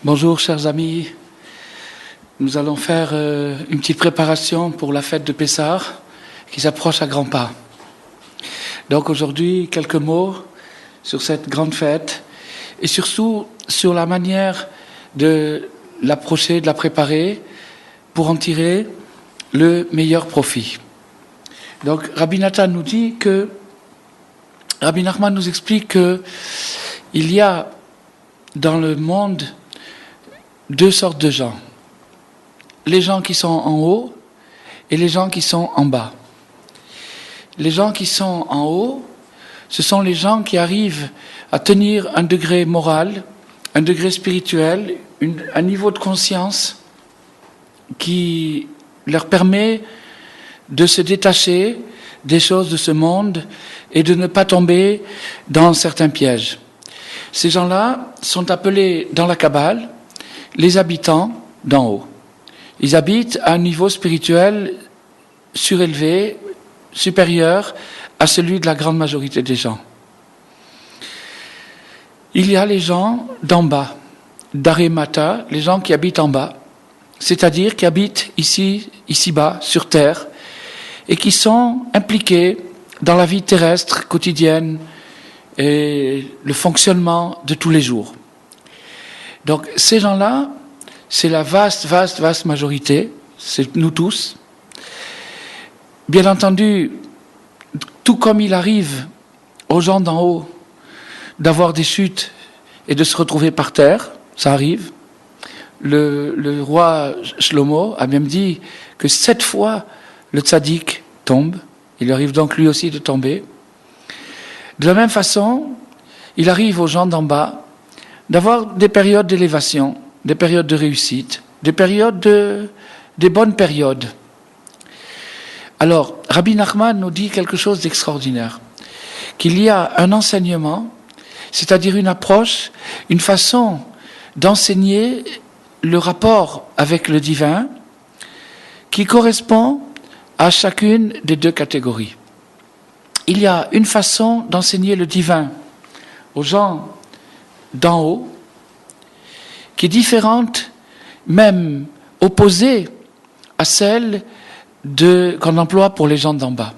Bonjour chers amis, nous allons faire une petite préparation pour la fête de Pessah qui s'approche à grands pas. Donc aujourd'hui, quelques mots sur cette grande fête et surtout sur la manière de l'approcher, de la préparer pour en tirer le meilleur profit. Donc Rabbi Nathan nous dit que, Rabbi Nachman nous explique que il y a dans le monde deux sortes de gens. Les gens qui sont en haut et les gens qui sont en bas. Les gens qui sont en haut, ce sont les gens qui arrivent à tenir un degré moral, un degré spirituel, un niveau de conscience qui leur permet de se détacher des choses de ce monde et de ne pas tomber dans certains pièges. Ces gens-là sont appelés dans la Kabbale les habitants d'en haut. Ils habitent à un niveau spirituel surélevé, supérieur à celui de la grande majorité des gens. Il y a les gens d'en bas, d'Aremata, les gens qui habitent en bas, c'est-à-dire qui habitent ici-bas, sur terre, et qui sont impliqués dans la vie terrestre quotidienne et le fonctionnement de tous les jours. Donc ces gens-là, c'est la vaste majorité, c'est nous tous. Bien entendu, tout comme il arrive aux gens d'en haut d'avoir des chutes et de se retrouver par terre, ça arrive. Le roi Shlomo a même dit que 7 fois le tzaddik tombe, il arrive donc lui aussi de tomber. De la même façon, il arrive aux gens d'en bas d'avoir des périodes d'élévation, des périodes de réussite, des bonnes périodes. Alors, Rabbi Nachman nous dit quelque chose d'extraordinaire, qu'il y a un enseignement, c'est-à-dire une approche, une façon d'enseigner le rapport avec le divin qui correspond à chacune des deux catégories. Il y a une façon d'enseigner le divin aux gens d'en haut, qui est différente, même opposée à celle qu'on emploie pour les gens d'en bas.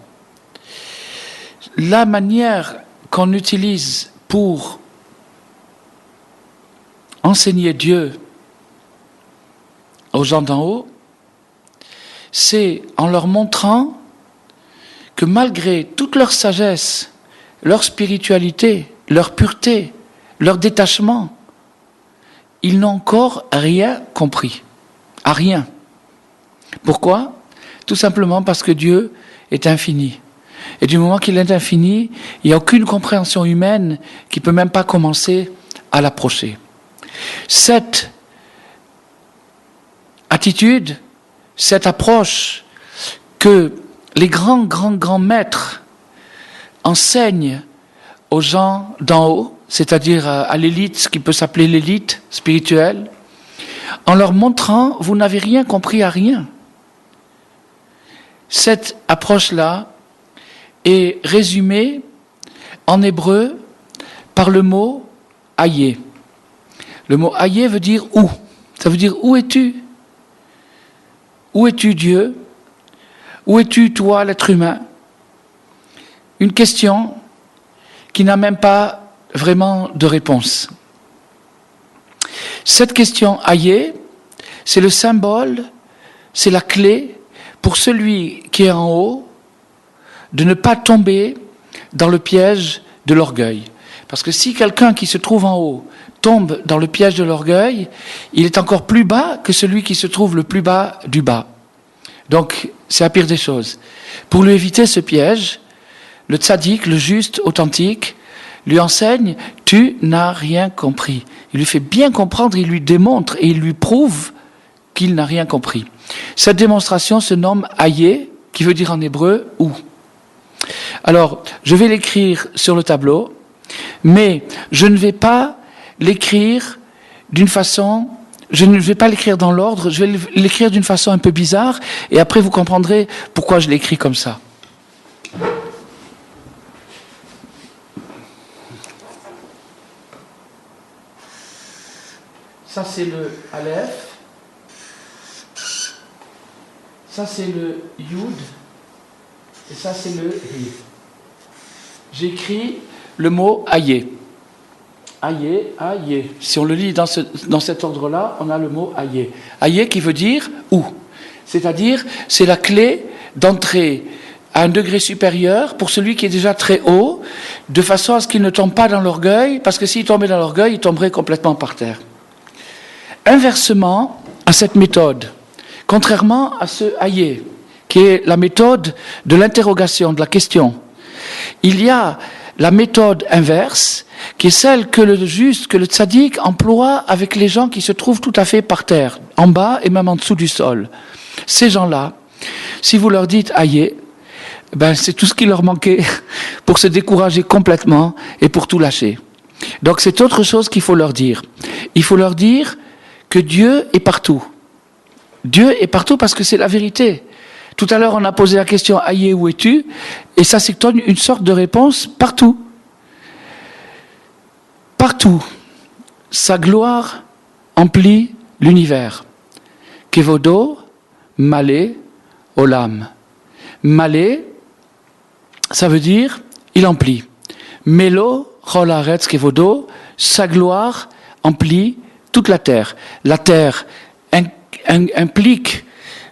La manière qu'on utilise pour enseigner Dieu aux gens d'en haut, c'est en leur montrant que malgré toute leur sagesse, leur spiritualité, leur pureté, leur détachement, ils n'ont encore rien compris. À rien. Pourquoi ? Tout simplement parce que Dieu est infini. Et du moment qu'il est infini, il n'y a aucune compréhension humaine qui ne peut même pas commencer à l'approcher. Cette attitude, cette approche que les grands maîtres enseignent aux gens d'en haut, c'est-à-dire à l'élite, ce qui peut s'appeler l'élite spirituelle, en leur montrant, vous n'avez rien compris à rien. Cette approche-là est résumée en hébreu par le mot « ayé ». Le mot « ayé » veut dire « où ». Ça veut dire « où es-tu » ? Où es-tu Dieu ? Où es-tu toi, l'être humain ? Une question qui n'a même pas vraiment de réponse. Cette question ayé, c'est le symbole, c'est la clé pour celui qui est en haut de ne pas tomber dans le piège de l'orgueil. Parce que si quelqu'un qui se trouve en haut tombe dans le piège de l'orgueil, il est encore plus bas que celui qui se trouve le plus bas du bas. Donc, c'est la pire des choses. Pour lui éviter ce piège, le tzaddik, le juste, authentique, lui enseigne « tu n'as rien compris ». Il lui fait bien comprendre, il lui démontre et il lui prouve qu'il n'a rien compris. Cette démonstration se nomme « ayé », qui veut dire en hébreu « où ». Alors, je vais l'écrire sur le tableau, mais je ne vais pas l'écrire d'une façon... Je ne vais pas l'écrire dans l'ordre, je vais l'écrire d'une façon un peu bizarre, et après vous comprendrez pourquoi je l'écris comme ça. ça c'est le Aleph, ça c'est le Yud, et ça c'est le Hi. J'écris le mot Ayé. Ayé, Ayé. Si on le lit dans cet ordre-là, on a le mot Ayé. Ayé qui veut dire où. C'est-à-dire, c'est la clé d'entrée à un degré supérieur pour celui qui est déjà très haut, de façon à ce qu'il ne tombe pas dans l'orgueil, parce que s'il tombait dans l'orgueil, il tomberait complètement par terre. Inversement à cette méthode, contrairement à ce Ayé, qui est la méthode de l'interrogation, de la question, il y a la méthode inverse, qui est celle que le juste, que le tzaddik emploie avec les gens qui se trouvent tout à fait par terre, en bas et même en dessous du sol. Ces gens-là, si vous leur dites Ayé, ben c'est tout ce qui leur manquait pour se décourager complètement et pour tout lâcher. Donc c'est autre chose qu'il faut leur dire. Il faut leur dire que Dieu est partout. Dieu est partout parce que c'est la vérité. Tout à l'heure, on a posé la question « Ayé, où es-tu ?» et ça s'étonne une sorte de réponse partout. Partout, sa gloire emplit l'univers. Kevodo, Malé, Olam. Malé, ça veut dire « il emplit ». Melo, Chol Haaretz Kevodo, sa gloire emplit toute la terre. La terre implique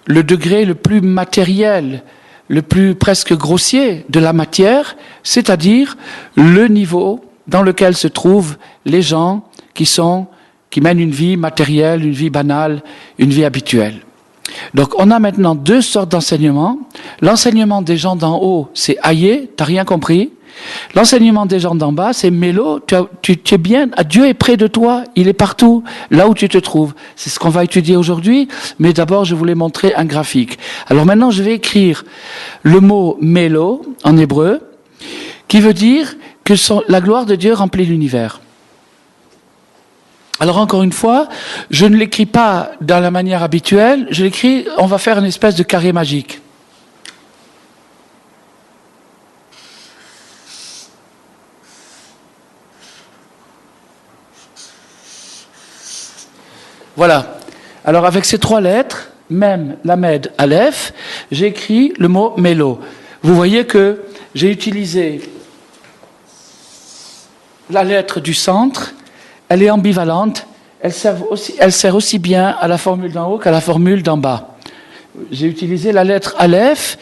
le degré le plus matériel, le plus presque grossier de la matière, c'est-à-dire le niveau dans lequel se trouvent les gens qui mènent une vie matérielle, une vie banale, une vie habituelle. Donc on a maintenant deux sortes d'enseignements. L'enseignement des gens d'en haut, c'est Ayé, t'as rien compris. L'enseignement des gens d'en bas, c'est Mélo, tu es bien, Dieu est près de toi, il est partout, là où tu te trouves. C'est ce qu'on va étudier aujourd'hui, mais d'abord je voulais montrer un graphique. Alors maintenant je vais écrire le mot Mélo en hébreu, qui veut dire que la gloire de Dieu remplit l'univers. Alors encore une fois, je ne l'écris pas dans la manière habituelle, je l'écris, on va faire une espèce de carré magique. Voilà. Alors avec ces trois lettres, Mem, Lamed, Aleph, j'ai écrit le mot Mélo. Vous voyez que j'ai utilisé la lettre du centre, elle est ambivalente, elle sert aussi bien à la formule d'en haut qu'à la formule d'en bas. J'ai utilisé la lettre Aleph,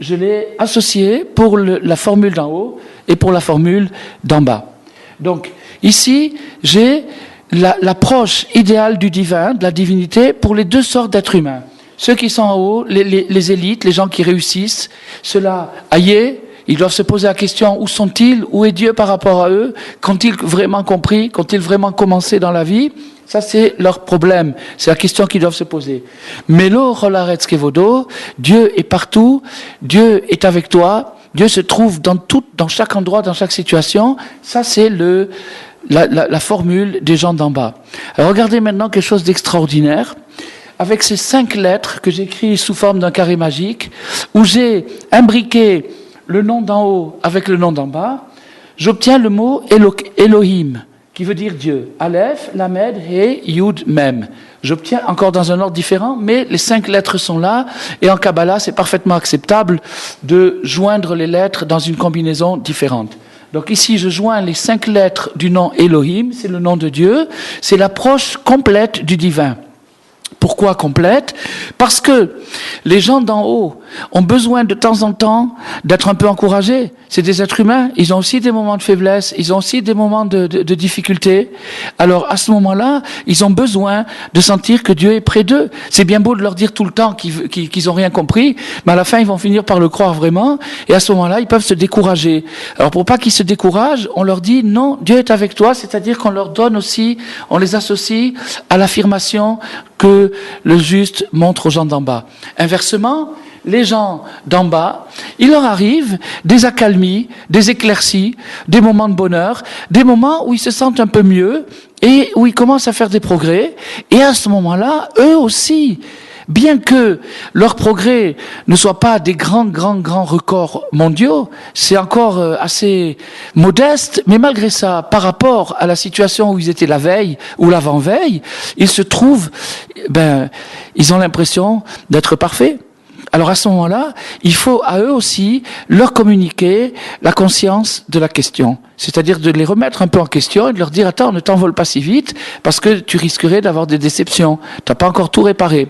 je l'ai associée pour la formule d'en haut et pour la formule d'en bas. Donc ici, j'ai l'approche idéale du divin, de la divinité, pour les deux sortes d'êtres humains. Ceux qui sont en haut, les élites, les gens qui réussissent, ceux-là, Ayé, ils doivent se poser la question, où sont-ils? Où est Dieu par rapport à eux? Qu'ont-ils vraiment compris? Qu'ont-ils vraiment commencé dans la vie? Ça, c'est leur problème. C'est la question qu'ils doivent se poser. Melo, Chol Haaretz Kevodo, Dieu est partout, Dieu est avec toi, Dieu se trouve dans chaque endroit, dans chaque situation. Ça, c'est la formule des gens d'en bas. Alors regardez maintenant quelque chose d'extraordinaire. Avec ces 5 lettres que j'écris sous forme d'un carré magique, où j'ai imbriqué le nom d'en haut avec le nom d'en bas, j'obtiens le mot Elohim, qui veut dire Dieu. Aleph, Lamed, He, Yud, Mem. J'obtiens encore dans un ordre différent, mais les 5 lettres sont là, et en Kabbalah, c'est parfaitement acceptable de joindre les lettres dans une combinaison différente. Donc ici, je joins les 5 lettres du nom Elohim, c'est le nom de Dieu, c'est l'approche complète du divin. Pourquoi complète? Parce que les gens d'en haut ont besoin de temps en temps d'être un peu encouragés. C'est des êtres humains, ils ont aussi des moments de faiblesse, ils ont aussi des moments de difficulté. Alors à ce moment-là, ils ont besoin de sentir que Dieu est près d'eux. C'est bien beau de leur dire tout le temps qu'ils n'ont rien compris, mais à la fin ils vont finir par le croire vraiment, et à ce moment-là ils peuvent se décourager. Alors pour pas qu'ils se découragent, on leur dit non, Dieu est avec toi, c'est-à-dire qu'on leur donne aussi, on les associe à l'affirmation que le juste montre aux gens d'en bas. Inversement, les gens d'en bas, il leur arrive des accalmies, des éclaircies, des moments de bonheur, des moments où ils se sentent un peu mieux et où ils commencent à faire des progrès. Et à ce moment-là, eux aussi, bien que leur progrès ne soit pas des grands records mondiaux, c'est encore assez modeste, mais malgré ça, par rapport à la situation où ils étaient la veille ou l'avant-veille, ils se trouvent, ils ont l'impression d'être parfaits. Alors à ce moment-là, il faut à eux aussi leur communiquer la conscience de la question. C'est-à-dire de les remettre un peu en question et de leur dire « Attends, ne t'envole pas si vite parce que tu risquerais d'avoir des déceptions. Tu n'as pas encore tout réparé. »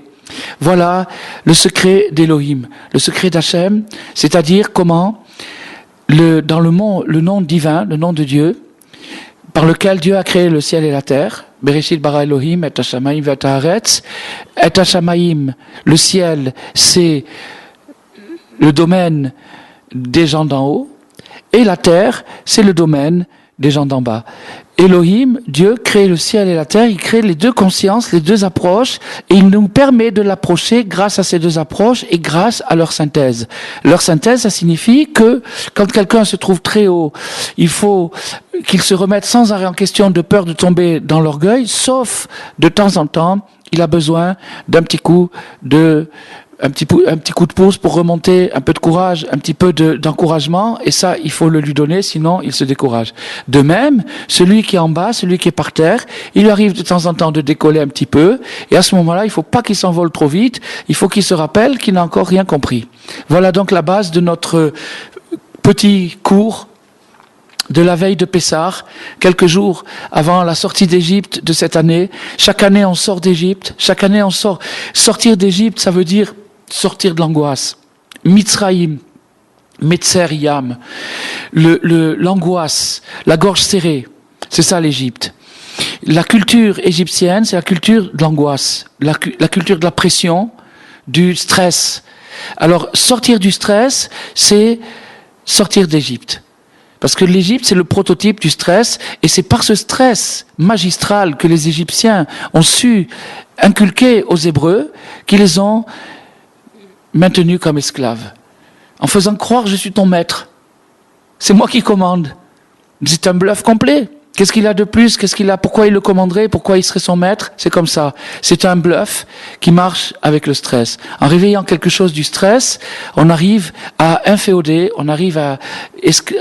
Voilà le secret d'Élohim, le secret d'Hachem, c'est-à-dire comment, dans le nom divin, le nom de Dieu, par lequel Dieu a créé le ciel et la terre, Bereshit bara Elohim et hashamayim ve'et haaretz. Et hashamayim, le ciel, c'est le domaine des gens d'en haut, et la terre, c'est le domaine des gens d'en bas. Elohim, Dieu, crée le ciel et la terre, il crée les deux consciences, les deux approches, et il nous permet de l'approcher grâce à ces deux approches et grâce à leur synthèse. Leur synthèse, ça signifie que quand quelqu'un se trouve très haut, il faut qu'il se remette sans arrêt en question de peur de tomber dans l'orgueil, sauf de temps en temps, il a besoin d'un petit coup de pouce pour remonter, un peu de courage, un petit peu d'encouragement, et ça, il faut le lui donner, sinon il se décourage. De même, celui qui est en bas, celui qui est par terre, il lui arrive de temps en temps de décoller un petit peu, et à ce moment-là, il faut pas qu'il s'envole trop vite, il faut qu'il se rappelle qu'il n'a encore rien compris. Voilà donc la base de notre petit cours de la veille de Pessah, quelques jours avant la sortie d'Égypte de cette année. Chaque année, on sort d'Égypte. Chaque année, on sort. Sortir d'Égypte, ça veut dire sortir de l'angoisse. Mitzraïm, Metzer Yam, l'angoisse, la gorge serrée. C'est ça l'Égypte. La culture égyptienne, c'est la culture de l'angoisse, la culture de la pression, du stress. Alors, sortir du stress, c'est sortir d'Égypte. Parce que l'Égypte, c'est le prototype du stress, et c'est par ce stress magistral que les Égyptiens ont su inculquer aux Hébreux qu'ils les ont maintenus comme esclaves. En faisant croire, je suis ton maître. C'est moi qui commande. C'est un bluff complet. Qu'est-ce qu'il a de plus? Pourquoi il le commanderait? Pourquoi il serait son maître? C'est comme ça. C'est un bluff qui marche avec le stress. En réveillant quelque chose du stress, on arrive à inféoder, on arrive à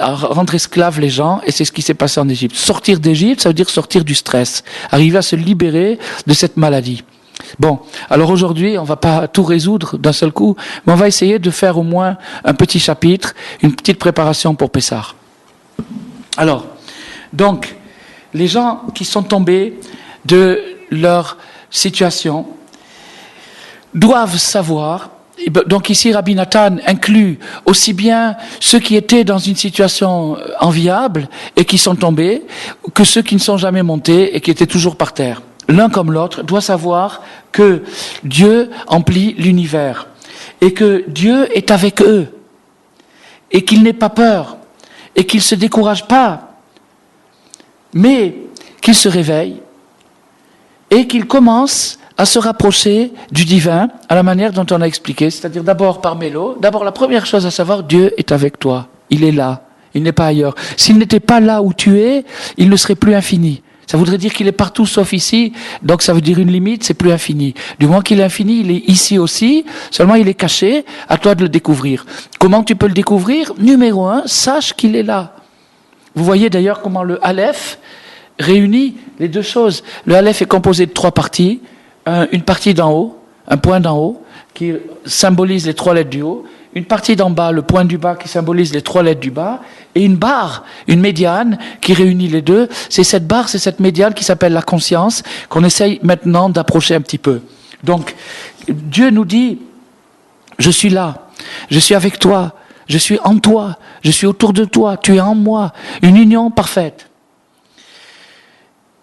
rendre esclaves les gens, et c'est ce qui s'est passé en Égypte. Sortir d'Égypte, ça veut dire sortir du stress. Arriver à se libérer de cette maladie. Bon, alors aujourd'hui, on va pas tout résoudre d'un seul coup, mais on va essayer de faire au moins un petit chapitre, une petite préparation pour Pessah. Alors, donc, les gens qui sont tombés de leur situation doivent savoir, donc ici Rabbi Nathan inclut aussi bien ceux qui étaient dans une situation enviable et qui sont tombés, que ceux qui ne sont jamais montés et qui étaient toujours par terre. L'un comme l'autre doit savoir que Dieu emplit l'univers et que Dieu est avec eux et qu'il n'ait pas peur et qu'il ne se décourage pas, mais qu'il se réveille et qu'il commence à se rapprocher du divin à la manière dont on a expliqué, c'est-à-dire d'abord par Mélo. D'abord, la première chose à savoir, Dieu est avec toi. Il est là. Il n'est pas ailleurs. S'il n'était pas là où tu es, il ne serait plus infini. Ça voudrait dire qu'il est partout sauf ici, donc ça veut dire une limite, c'est plus infini. Du moment qu'il est infini, il est ici aussi, seulement il est caché, à toi de le découvrir. Comment tu peux le découvrir? Numéro 1, sache qu'il est là. Vous voyez d'ailleurs comment le Aleph réunit les deux choses. Le Aleph est composé de 3 parties. Une partie d'en haut, un point d'en haut, qui symbolise les 3 lettres du haut. Une partie d'en bas, le point du bas, qui symbolise les 3 lettres du bas. Et une barre, une médiane, qui réunit les deux. C'est cette barre, c'est cette médiane qui s'appelle la conscience, qu'on essaye maintenant d'approcher un petit peu. Donc, Dieu nous dit, je suis là, je suis avec toi, je suis en toi, je suis autour de toi, tu es en moi. Une union parfaite.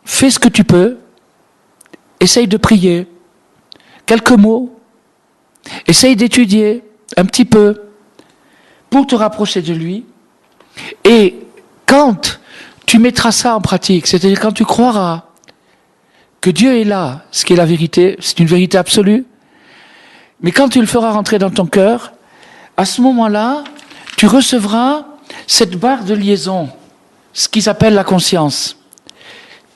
Fais ce que tu peux, essaye de prier, quelques mots, essaye d'étudier un petit peu pour te rapprocher de lui. Et quand tu mettras ça en pratique, c'est-à-dire quand tu croiras que Dieu est là, ce qui est la vérité, c'est une vérité absolue, mais quand tu le feras rentrer dans ton cœur, à ce moment-là, tu recevras cette barre de liaison, ce qui s'appelle la conscience.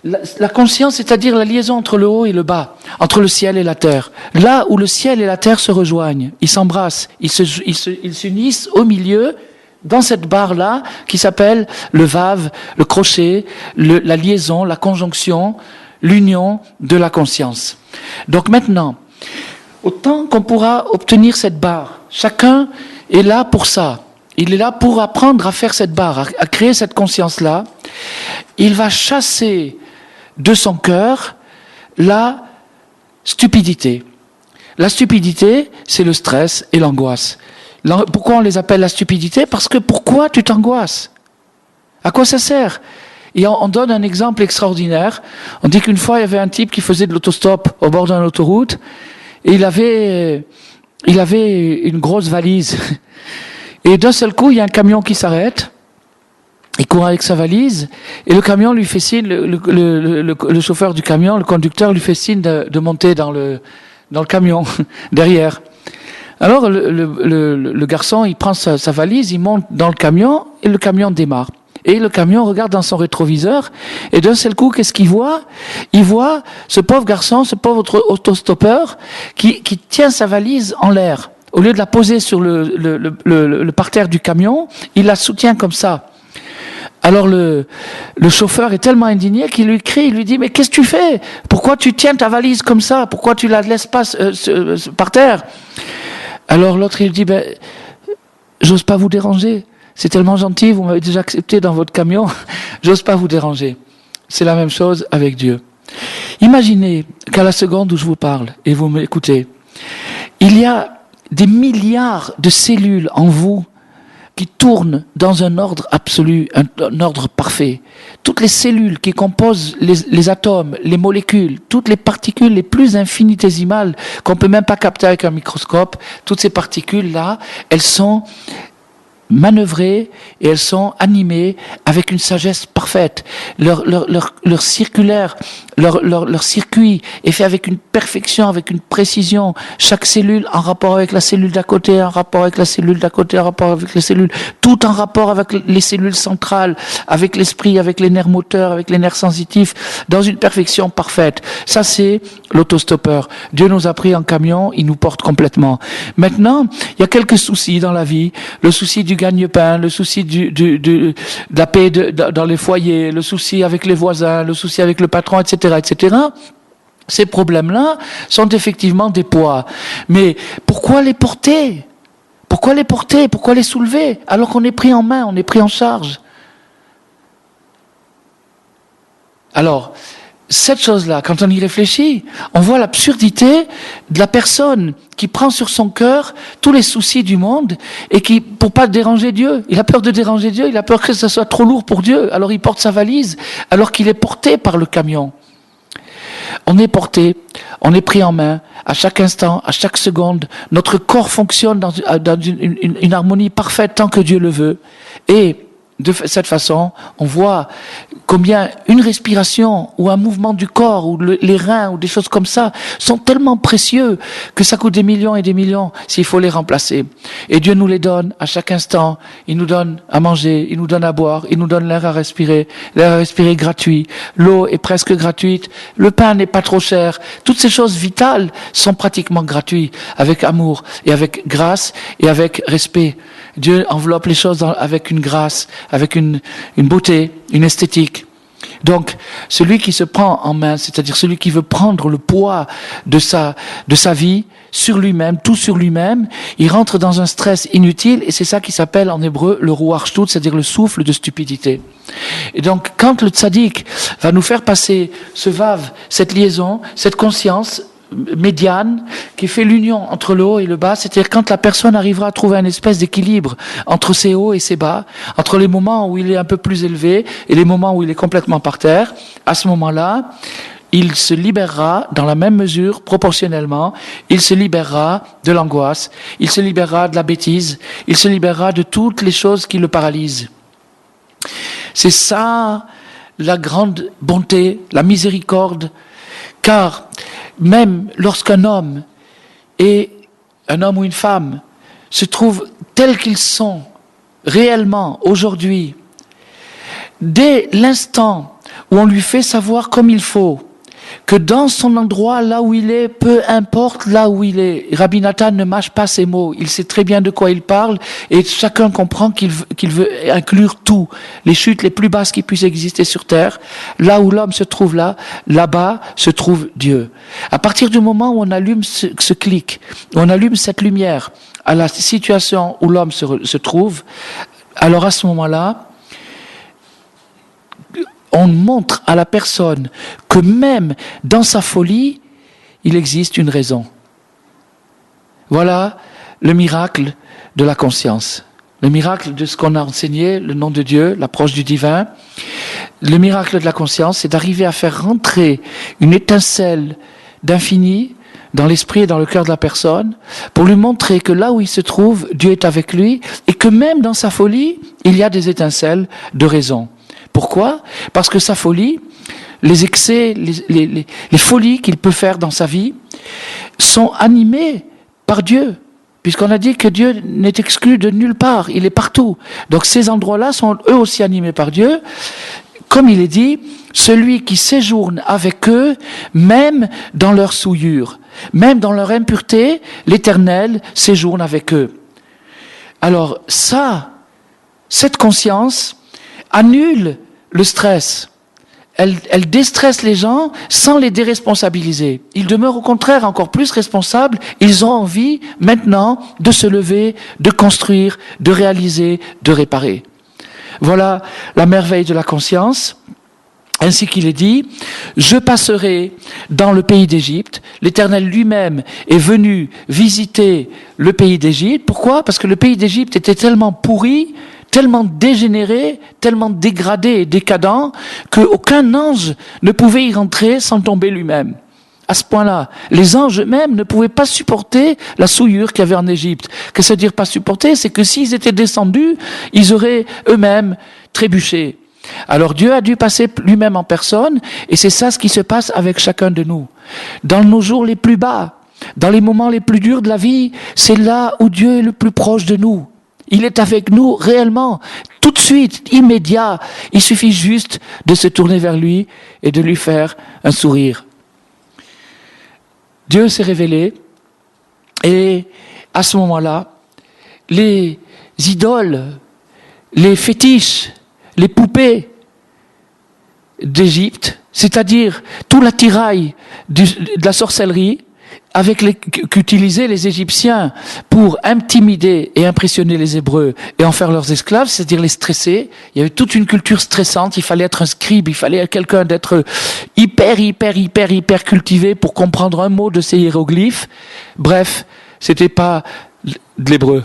La conscience, c'est-à-dire la liaison entre le haut et le bas, entre le ciel et la terre. Là où le ciel et la terre se rejoignent, ils s'embrassent, ils s'unissent au milieu, dans cette barre-là, qui s'appelle le vave, le crochet, la liaison, la conjonction, l'union de la conscience. Donc maintenant, autant qu'on pourra obtenir cette barre, chacun est là pour ça. Il est là pour apprendre à faire cette barre, à créer cette conscience-là. Il va chasser de son cœur la stupidité. La stupidité, c'est le stress et l'angoisse. Pourquoi on les appelle la stupidité ? Parce que pourquoi tu t'angoisses ? À quoi ça sert ? Et on donne un exemple extraordinaire. On dit qu'une fois, il y avait un type qui faisait de l'autostop au bord d'une autoroute et il avait une grosse valise. Et d'un seul coup, il y a un camion qui s'arrête. Il court avec sa valise et le camion lui fait signe, le chauffeur du camion, le conducteur lui fait signe de monter dans le camion derrière. Alors le garçon, il prend sa valise, il monte dans le camion et le camion démarre. Et le camion regarde dans son rétroviseur et d'un seul coup, qu'est-ce qu'il voit ? Il voit ce pauvre garçon, ce pauvre autostoppeur qui tient sa valise en l'air. Au lieu de la poser sur le parterre du camion, il la soutient comme ça. Alors le chauffeur est tellement indigné qu'il lui crie, il lui dit « Mais qu'est-ce que tu fais ? Pourquoi tu tiens ta valise comme ça ? Pourquoi tu la laisses pas par terre ?» Alors l'autre il dit « J'ose pas vous déranger. C'est tellement gentil, vous m'avez déjà accepté dans votre camion. J'ose pas vous déranger. » C'est la même chose avec Dieu. Imaginez qu'à la seconde où je vous parle, et vous m'écoutez, il y a des milliards de cellules en vous qui tournent dans un ordre absolu, un ordre parfait. Toutes les cellules qui composent les atomes, les molécules, toutes les particules les plus infinitésimales qu'on peut même pas capter avec un microscope, toutes ces particules-là, elles sont manœuvrées et elles sont animées avec une sagesse parfaite. Leur circulaire, leur circuit est fait avec une perfection, avec une précision. Chaque cellule en rapport avec la cellule d'à côté, en rapport avec la cellule d'à côté, en rapport avec les cellules, tout en rapport avec les cellules centrales, avec l'esprit, avec les nerfs moteurs, avec les nerfs sensitifs, dans une perfection parfaite. Ça, c'est l'autostoppeur. Dieu nous a pris en camion, il nous porte complètement. Maintenant, il y a quelques soucis dans la vie. Le souci du gagne-pain, le souci de la paix dans les foyers, le souci avec les voisins, le souci avec le patron, etc., etc. Ces problèmes-là sont effectivement des poids. Mais pourquoi les porter ? Pourquoi les porter ? Pourquoi les soulever ? Alors qu'on est pris en main, on est pris en charge. Alors, cette chose-là, quand on y réfléchit, on voit l'absurdité de la personne qui prend sur son cœur tous les soucis du monde et qui, pour pas déranger Dieu, il a peur de déranger Dieu, il a peur que ça soit trop lourd pour Dieu, alors il porte sa valise, alors qu'il est porté par le camion. On est porté, on est pris en main, à chaque instant, à chaque seconde, notre corps fonctionne dans une harmonie parfaite tant que Dieu le veut. Et de cette façon, on voit combien une respiration ou un mouvement du corps ou les reins ou des choses comme ça sont tellement précieux que ça coûte des millions et des millions s'il faut les remplacer. Et Dieu nous les donne à chaque instant. Il nous donne à manger, il nous donne à boire, il nous donne l'air à respirer. L'air à respirer est gratuit. L'eau est presque gratuite. Le pain n'est pas trop cher. Toutes ces choses vitales sont pratiquement gratuites avec amour et avec grâce et avec respect. Dieu enveloppe les choses avec une grâce, avec une beauté, une esthétique. Donc, celui qui se prend en main, c'est-à-dire celui qui veut prendre le poids de sa vie sur lui-même, tout sur lui-même, il rentre dans un stress inutile et c'est ça qui s'appelle en hébreu le ruach shtut, c'est-à-dire le souffle de stupidité. Et donc, quand le tzaddik va nous faire passer ce vav, cette liaison, cette conscience médiane qui fait l'union entre le haut et le bas, c'est-à-dire quand la personne arrivera à trouver une espèce d'équilibre entre ses hauts et ses bas, entre les moments où il est un peu plus élevé et les moments où il est complètement par terre, à ce moment-là, il se libérera dans la même mesure, proportionnellement, il se libérera de l'angoisse, il se libérera de la bêtise, il se libérera de toutes les choses qui le paralysent. C'est ça la grande bonté, la miséricorde, car même lorsqu'un homme et un homme ou une femme se trouvent tels qu'ils sont réellement aujourd'hui, dès l'instant où on lui fait savoir comme il faut que dans son endroit, là où il est, peu importe là où il est, Rabbi Nathan ne mâche pas ses mots, il sait très bien de quoi il parle et chacun comprend qu'il veut inclure tout, les chutes les plus basses qui puissent exister sur terre, là où l'homme se trouve là-bas se trouve Dieu. À partir du moment où on allume ce clic, où on allume cette lumière à la situation où l'homme se trouve, alors à ce moment-là, on montre à la personne que même dans sa folie, il existe une raison. Voilà le miracle de la conscience. Le miracle de ce qu'on a enseigné, le nom de Dieu, l'approche du divin. Le miracle de la conscience, c'est d'arriver à faire rentrer une étincelle d'infini dans l'esprit et dans le cœur de la personne, pour lui montrer que là où il se trouve, Dieu est avec lui, et que même dans sa folie, il y a des étincelles de raison. Pourquoi ? Parce que sa folie, les excès, les folies qu'il peut faire dans sa vie, sont animées par Dieu. Puisqu'on a dit que Dieu n'est exclu de nulle part, il est partout. Donc ces endroits-là sont eux aussi animés par Dieu. Comme il est dit, celui qui séjourne avec eux, même dans leur souillure, même dans leur impureté, l'Éternel séjourne avec eux. Alors cette conscience annule le stress. Elle déstresse les gens sans les déresponsabiliser. Ils demeurent au contraire encore plus responsables. Ils ont envie maintenant de se lever, de construire, de réaliser, de réparer. Voilà la merveille de la conscience. Ainsi qu'il est dit, je passerai dans le pays d'Égypte. L'Éternel lui-même est venu visiter le pays d'Égypte. Pourquoi ? Parce que le pays d'Égypte était tellement pourri, tellement dégénéré, tellement dégradé et décadent, qu'aucun ange ne pouvait y rentrer sans tomber lui-même. À ce point-là, les anges eux-mêmes ne pouvaient pas supporter la souillure qu'il y avait en Égypte. Que ça veut dire pas supporter ? C'est que s'ils étaient descendus, ils auraient eux-mêmes trébuché. Alors Dieu a dû passer lui-même en personne, et c'est ça ce qui se passe avec chacun de nous. Dans nos jours les plus bas, dans les moments les plus durs de la vie, c'est là où Dieu est le plus proche de nous. Il est avec nous réellement, tout de suite, immédiat. Il suffit juste de se tourner vers lui et de lui faire un sourire. Dieu s'est révélé, et à ce moment-là, les idoles, les fétiches, les poupées d'Égypte, c'est-à-dire tout l'attirail de la sorcellerie qu'utilisaient les Égyptiens pour intimider et impressionner les Hébreux et en faire leurs esclaves, c'est-à-dire les stresser. Il y avait toute une culture stressante, il fallait être un scribe, il fallait quelqu'un d'être hyper cultivé pour comprendre un mot de ces hiéroglyphes. Bref, c'était pas de l'hébreu.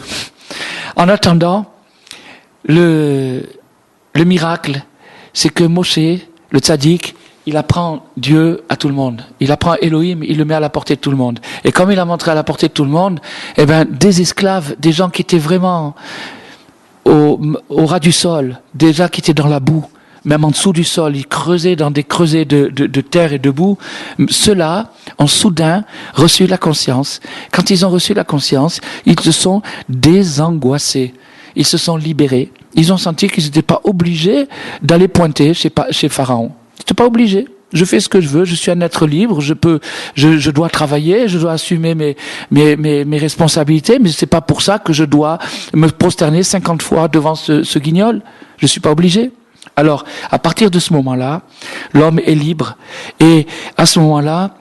En attendant, le miracle, c'est que Moshe, le tzaddik, il apprend Dieu à tout le monde. Il apprend Elohim, il le met à la portée de tout le monde. Et comme il a montré à la portée de tout le monde, des esclaves, des gens qui étaient vraiment au ras du sol, des gens qui étaient dans la boue, même en dessous du sol, ils creusaient dans des creusets de terre et de boue, ceux-là ont soudain reçu la conscience. Quand ils ont reçu la conscience, ils se sont désangoissés. Ils se sont libérés. Ils ont senti qu'ils n'étaient pas obligés d'aller pointer chez Pharaon. Ils n'étaient pas obligés. Je fais ce que je veux, je suis un être libre, je dois travailler, je dois assumer mes responsabilités, mais c'est pas pour ça que je dois me prosterner 50 fois devant ce guignol. Je suis pas obligé. Alors, à partir de ce moment-là, l'homme est libre, et à ce moment-là,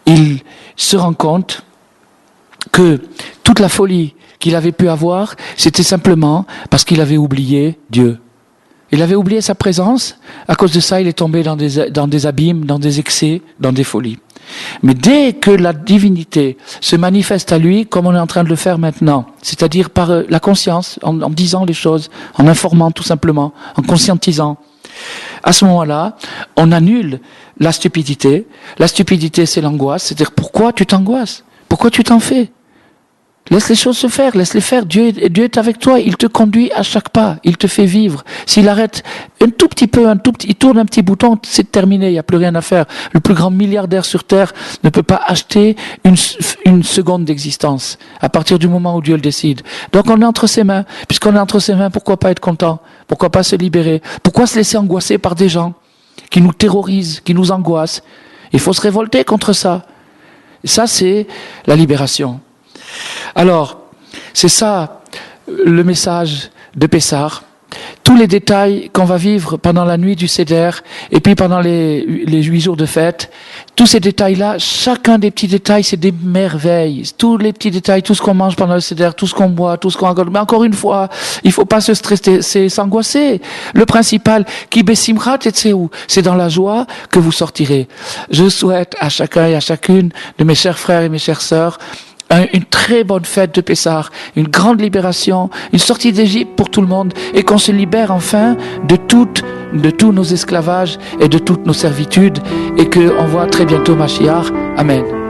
il se rend compte que toute la folie qu'il avait pu avoir, c'était simplement parce qu'il avait oublié Dieu. Il avait oublié sa présence. À cause de ça, il est tombé dans des abîmes, dans des excès, dans des folies. Mais dès que la divinité se manifeste à lui, comme on est en train de le faire maintenant, c'est-à-dire par la conscience, en disant les choses, en informant tout simplement, en conscientisant, à ce moment-là, on annule la stupidité. La stupidité, c'est l'angoisse. C'est-à-dire, pourquoi tu t'angoisses ? Pourquoi tu t'en fais ? Laisse les choses se faire, laisse-les faire. Dieu est avec toi, il te conduit à chaque pas, il te fait vivre. S'il arrête un tout petit peu, il tourne un petit bouton, c'est terminé, il n'y a plus rien à faire. Le plus grand milliardaire sur terre ne peut pas acheter une seconde d'existence à partir du moment où Dieu le décide. Donc on est entre ses mains. Puisqu'on est entre ses mains, pourquoi pas être content ? Pourquoi pas se libérer ? Pourquoi se laisser angoisser par des gens qui nous terrorise, qui nous angoisse. Il faut se révolter contre ça. Et ça, c'est la libération. Alors, c'est ça le message de Pessah. Tous les détails qu'on va vivre pendant la nuit du Seder et puis pendant les 8 jours de fête, tous ces détails-là, chacun des petits détails, c'est des merveilles. Tous les petits détails, tout ce qu'on mange pendant le Seder, tout ce qu'on boit, tout ce qu'on raconte. Mais encore une fois, il faut pas se stresser, c'est s'angoisser. Le principal, ki besimcha tetzeu, c'est dans la joie que vous sortirez. Je souhaite à chacun et à chacune de mes chers frères et mes chères sœurs une très bonne fête de Pessah, une grande libération, une sortie d'Égypte pour tout le monde et qu'on se libère enfin de tous nos esclavages et de toutes nos servitudes et qu'on voit très bientôt Mashiach. Amen.